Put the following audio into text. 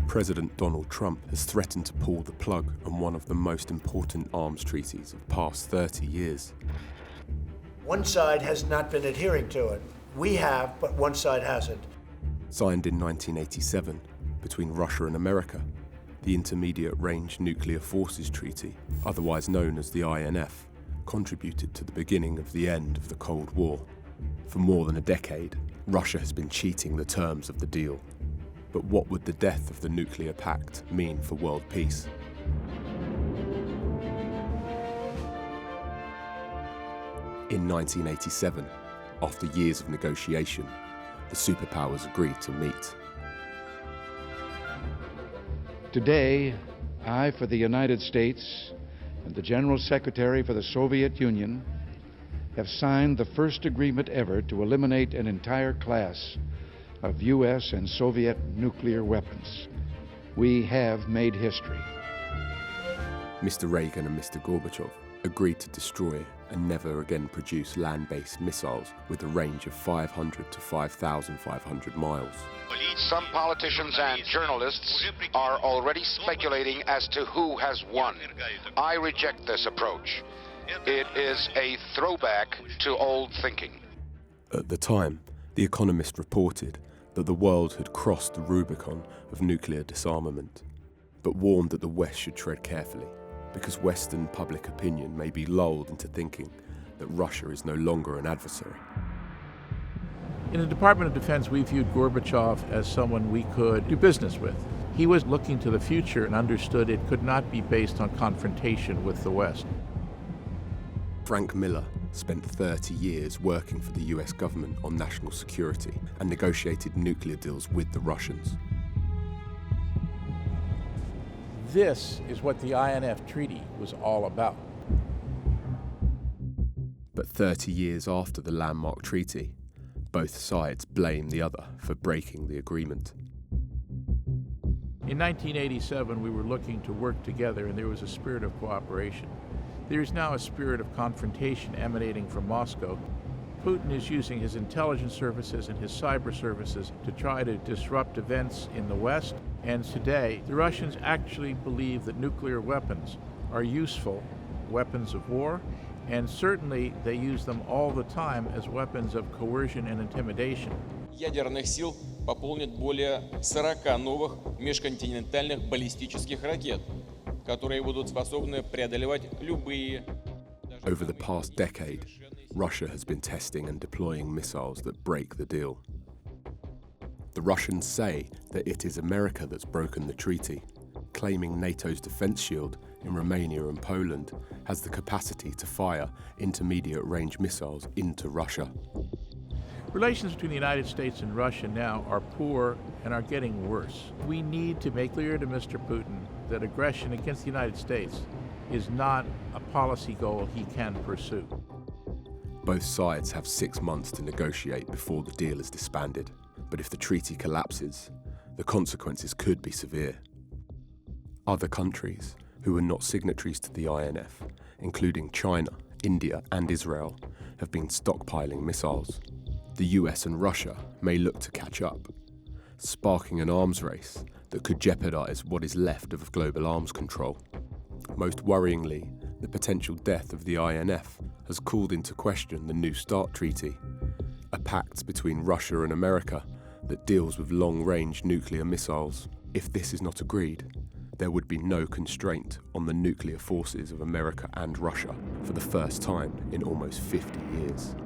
President Donald Trump has threatened to pull the plug on one of the most important arms treaties of the past 30 years. One side has not been adhering to it. We have, but one side hasn't. Signed in 1987 between Russia and America, the Intermediate Range Nuclear Forces Treaty, otherwise known as the INF, contributed to the beginning of the end of the Cold War. For more than a decade, Russia has been cheating the terms of the deal. But what would the death of the nuclear pact mean for world peace? In 1987, after years of negotiation, the superpowers agreed to meet. Today, I, for the United States, and the General Secretary for the Soviet Union, have signed the first agreement ever to eliminate an entire class of U.S. and Soviet nuclear weapons. We have made history. Mr. Reagan and Mr. Gorbachev agreed to destroy and never again produce land-based missiles with a range of 500 to 5,500 miles. Some politicians and journalists are already speculating as to who has won. I reject this approach. It is a throwback to old thinking. At the time, The Economist reported that the world had crossed the Rubicon of nuclear disarmament, but warned that the West should tread carefully, because Western public opinion may be lulled into thinking that Russia is no longer an adversary. In the Department of Defense, we viewed Gorbachev as someone we could do business with. He was looking to the future and understood it could not be based on confrontation with the West. Frank Miller spent 30 years working for the US government on national security and negotiated nuclear deals with the Russians. This is what the INF Treaty was all about. But 30 years after the landmark treaty, both sides blame the other for breaking the agreement. In 1987, we were looking to work together, and there was a spirit of cooperation. There is now a spirit of confrontation emanating from Moscow. Putin is using his intelligence services and his cyber services to try to disrupt events in the West. And today, the Russians actually believe that nuclear weapons are useful weapons of war, and certainly they use them all the time as weapons of coercion and intimidation. Ядерных сил пополнит более 40 новых межконтинентальных баллистических ракет, которые будут способны преодолевать любые. Over the past decade, Russia has been testing and deploying missiles that break the deal. The Russians say that it is America that's broken the treaty, claiming NATO's defense shield in Romania and Poland has the capacity to fire intermediate-range missiles into Russia. Relations between the United States and Russia now are poor and are getting worse. We need to make clear to Mr. Putin that aggression against the United States is not a policy goal he can pursue. Both sides have 6 months to negotiate before the deal is disbanded. But if the treaty collapses, the consequences could be severe. Other countries who are not signatories to the INF, including China, India and Israel, have been stockpiling missiles. The US and Russia may look to catch up, sparking an arms race that could jeopardize what is left of global arms control. Most worryingly, the potential death of the INF has called into question the New START Treaty, a pact between Russia and America that deals with long-range nuclear missiles. If this is not agreed, there would be no constraint on the nuclear forces of America and Russia for the first time in almost 50 years.